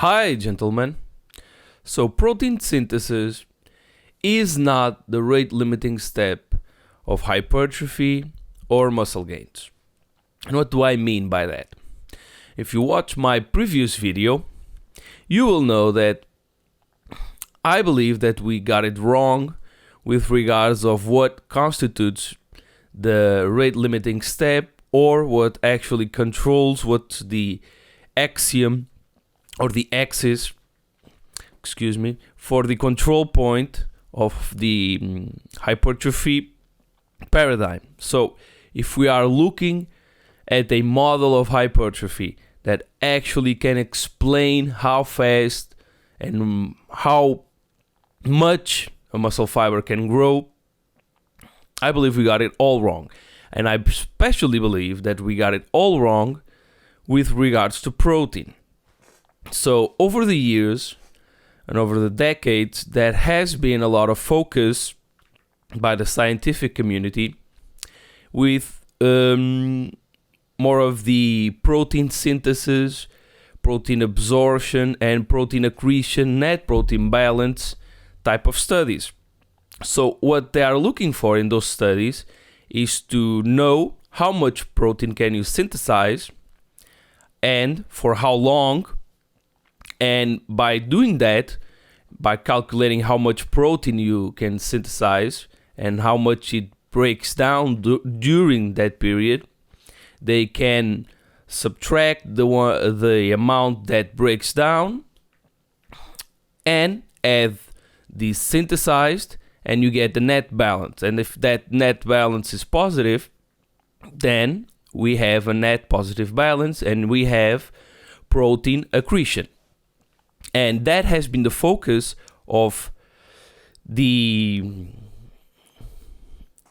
Hi, gentlemen. So, protein synthesis is not the rate limiting step of hypertrophy or muscle gains. And what do I mean by that? If you watch my previous video, you will know that I believe that we got it wrong with regards of what constitutes the rate limiting step or what actually controls what's the axiom or the axis, for the control point of the hypertrophy paradigm. So if we are looking at a model of hypertrophy that actually can explain how fast and how much a muscle fiber can grow, I believe we got it all wrong. And I especially believe that we got it all wrong with regards to protein. So over the years and over the decades, there has been a lot of focus by the scientific community with more of the protein synthesis, protein absorption, and protein accretion, net protein balance type of studies. So what they are looking for in those studies is to know how much protein can you synthesize and for how long. And by doing that, by calculating how much protein you can synthesize and how much it breaks down during that period, they can subtract the amount that breaks down and add the synthesized, and you get the net balance. And if that net balance is positive, then we have a net positive balance and we have protein accretion. And that has been the focus of the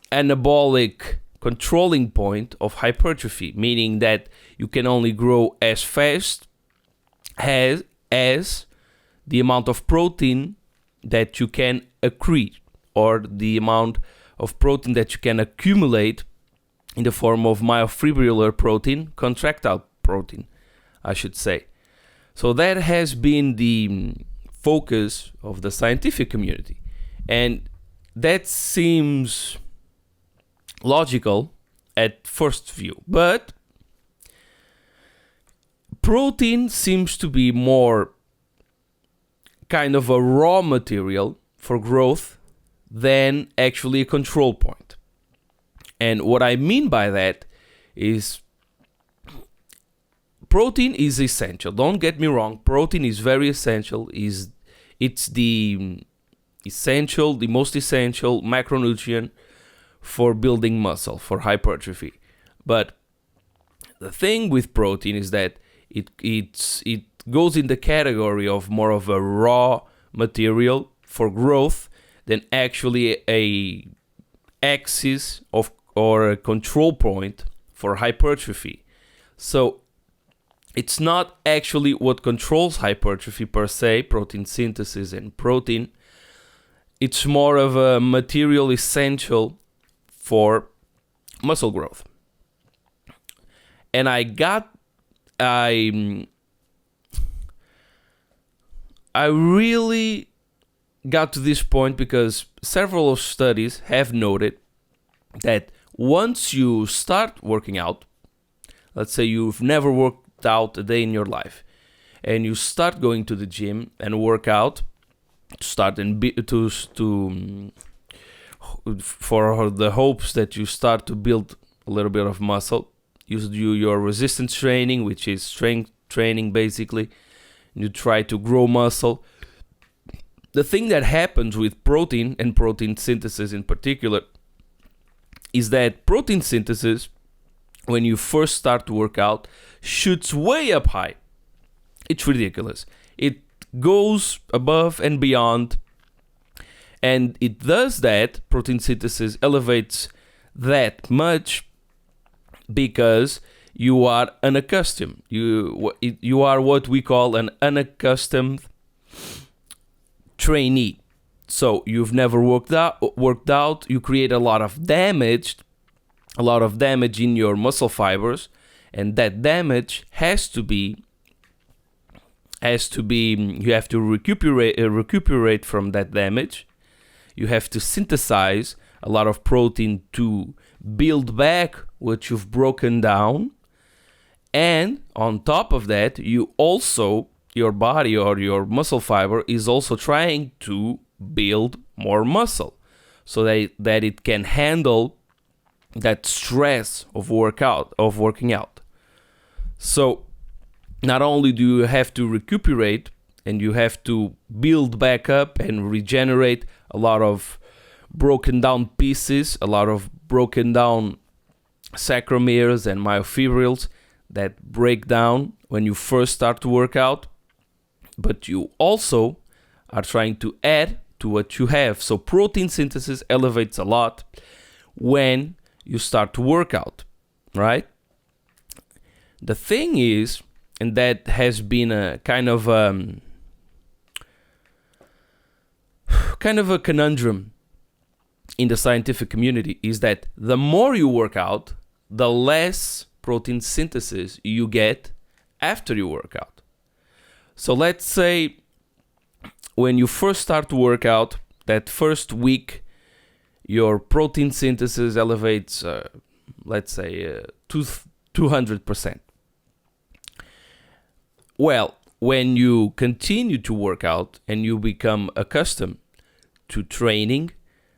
anabolic controlling point of hypertrophy, meaning that you can only grow as fast as the amount of protein that you can accrete, or the amount of protein that you can accumulate in the form of myofibrillar protein, contractile protein, I should say. So that has been the focus of the scientific community. And that seems logical at first view. But protein seems to be more kind of a raw material for growth than actually a control point. And what I mean by that is protein is essential. Don't get me wrong. Protein is very essential. It's the most essential macronutrient for building muscle, for hypertrophy. But the thing with protein is that it goes in the category of more of a raw material for growth than actually a axis of or a control point for hypertrophy. So it's not actually what controls hypertrophy per se, protein synthesis and protein. It's more of a material essential for muscle growth. And I really got to this point because several of studies have noted that once you start working out, let's say you've never worked out a day in your life, and you start going to the gym and work out, for the hopes that you start to build a little bit of muscle. You do your resistance training, which is strength training basically. You try to grow muscle. The thing that happens with protein and protein synthesis in particular is that protein synthesis, when you first start to work out, shoots way up high. It's ridiculous. It goes above and beyond. And it does that, protein synthesis elevates that much because you are unaccustomed. You are what we call an unaccustomed trainee. So you've never worked out, you create a lot of damage in your muscle fibers, and that damage has to be has to be, you have to recuperate from that damage. You have to synthesize a lot of protein to build back what you've broken down. And on top of that, your body or your muscle fiber is also trying to build more muscle so that it can handle that stress of working out. So not only do you have to recuperate and you have to build back up and regenerate a lot of broken down pieces, a lot of broken down sarcomeres and myofibrils that break down when you first start to work out, but you also are trying to add to what you have. So protein synthesis elevates a lot when you start to work out, right? The thing is, and that has been a kind of a conundrum in the scientific community, is that the more you work out, the less protein synthesis you get after you work out. So let's say when you first start to work out, that first week, your protein synthesis elevates, let's say, 200%. Well, when you continue to work out and you become accustomed to training,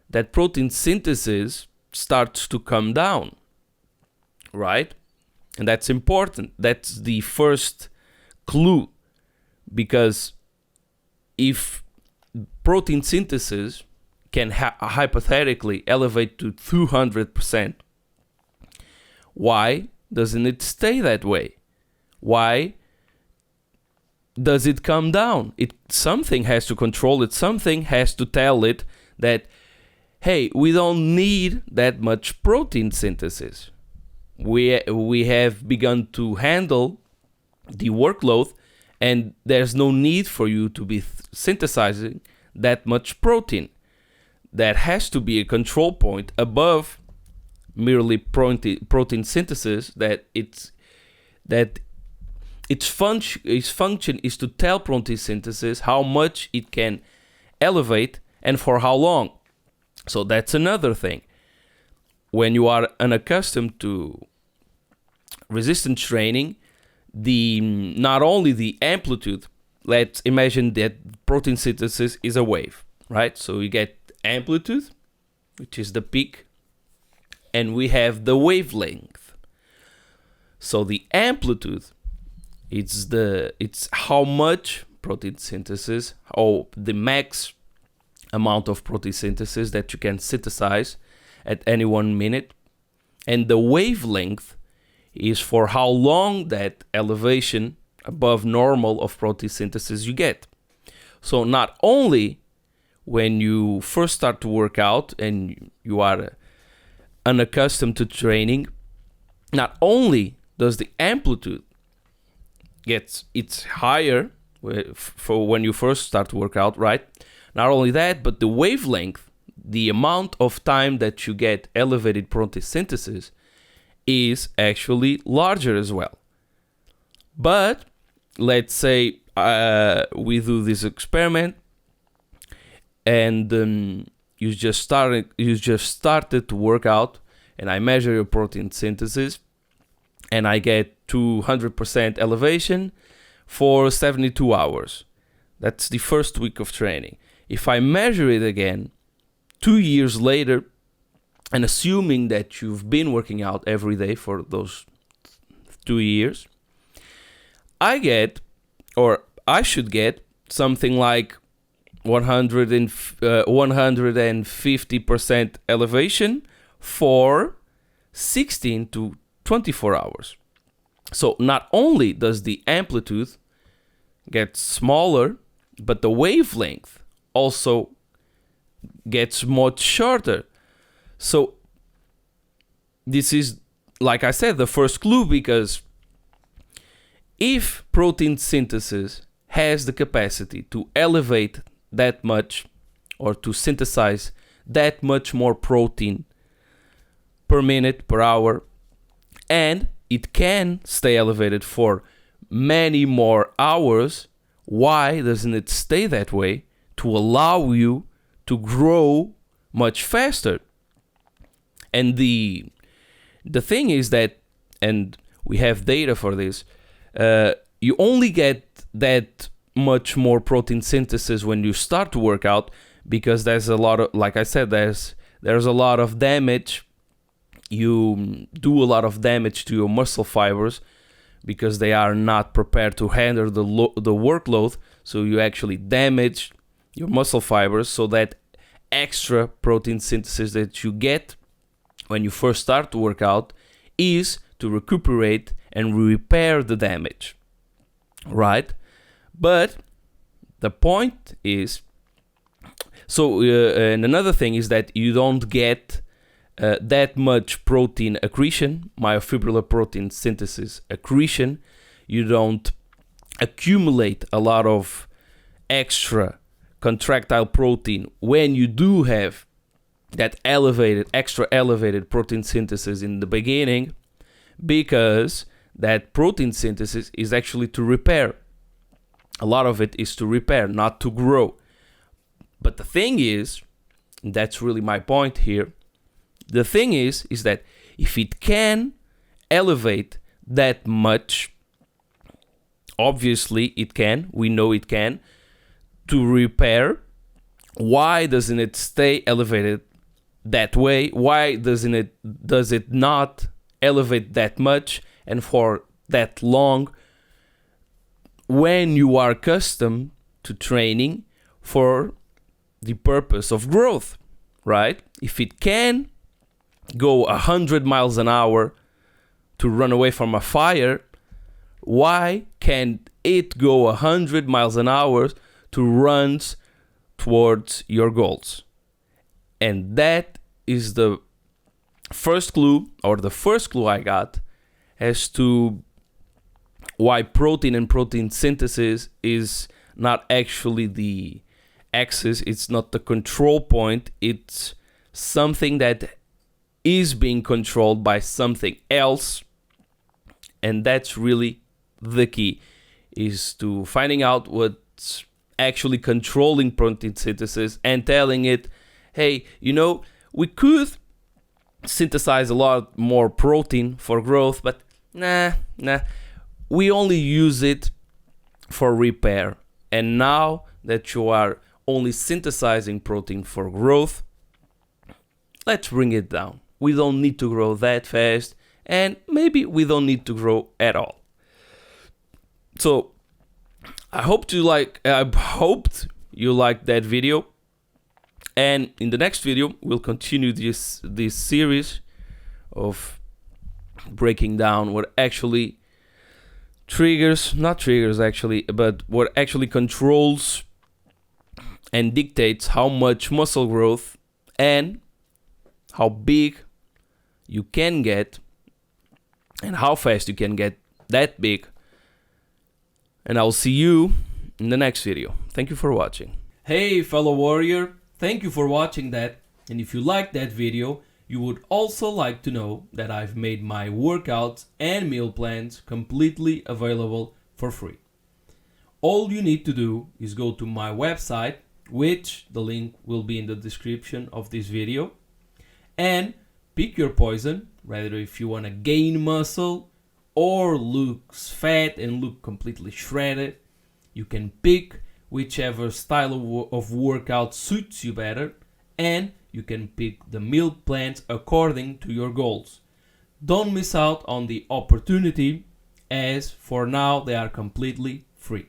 that protein synthesis starts to come down, right? And that's important. That's the first clue, because if protein synthesis can hypothetically elevate to 200%, why doesn't it stay that way? Why does it come down? Something has to control it. Something has to tell it that, hey, we don't need that much protein synthesis. We have begun to handle the workload, and there's no need for you to be synthesizing that much protein. That has to be a control point above merely protein synthesis. Its function is to tell protein synthesis how much it can elevate and for how long. So that's another thing. When you are unaccustomed to resistance training, not only the amplitude, let's imagine that protein synthesis is a wave, right? So you get amplitude, which is the peak, and we have the wavelength. So the amplitude, it's how much protein synthesis, or the max amount of protein synthesis that you can synthesize at any 1 minute. And the wavelength is for how long that elevation above normal of protein synthesis you get. So not only when you first start to work out and you are unaccustomed to training, not only does the amplitude it's higher for when you first start to work out, right? Not only that, but the wavelength, the amount of time that you get elevated protein synthesis, is actually larger as well. But let's say we do this experiment, and you just started to work out, and I measure your protein synthesis, and I get 200% elevation for 72 hours. That's the first week of training. If I measure it again 2 years later, and assuming that you've been working out every day for those 2 years, I should get something like 150% elevation for 16 to 24 hours. So not only does the amplitude get smaller, but the wavelength also gets much shorter. So this is, like I said, the first clue, because if protein synthesis has the capacity to elevate that much, or to synthesize that much more protein per minute, per hour, and it can stay elevated for many more hours, why doesn't it stay that way to allow you to grow much faster? And the thing is that, and we have data for this, you only get that much more protein synthesis when you start to work out, because there's a lot of, like I said, there's a lot of damage. You do a lot of damage to your muscle fibers because they are not prepared to handle the workload. So you actually damage your muscle fibers. So that extra protein synthesis that you get when you first start to work out is to recuperate and repair the damage, right? But the point is, and another thing is that you don't get that much protein accretion, myofibrillar protein synthesis accretion. You don't accumulate a lot of extra contractile protein when you do have that extra elevated protein synthesis in the beginning, because that protein synthesis is actually to repair. A lot of it is to repair, not to grow. But the thing is, and that's really my point here, the thing is that if it can elevate that much, obviously it can, we know it can, to repair, why doesn't it stay elevated that way? Why does it not elevate that much and for that long when you are accustomed to training for the purpose of growth, right? If it can go 100 miles an hour to run away from a fire, why can't it go 100 miles an hour to run towards your goals? And that is the first clue, or the first clue I got as to why protein and protein synthesis is not actually the axis, it's not the control point, it's something that is being controlled by something else. And that's really the key, is to finding out what's actually controlling protein synthesis and telling it, hey, we could synthesize a lot more protein for growth, but nah, we only use it for repair. And now that you are only synthesizing protein for growth, let's bring it down. We don't need to grow that fast, and maybe we don't need to grow at all. So I hoped you liked that video. And in the next video, we'll continue this series of breaking down what actually not triggers actually, but what actually controls and dictates how much muscle growth and how big you can get and how fast you can get that big. And I'll see you in the next video. Thank you for watching. Hey, fellow warrior. Thank you for watching that, and if you liked that video, you would also like to know that I've made my workouts and meal plans completely available for free. All you need to do is go to my website, which the link will be in the description of this video, and pick your poison, whether if you want to gain muscle or look fat and look completely shredded. You can pick whichever style of workout suits you better, and you can pick the meal plans according to your goals. Don't miss out on the opportunity, as for now they are completely free.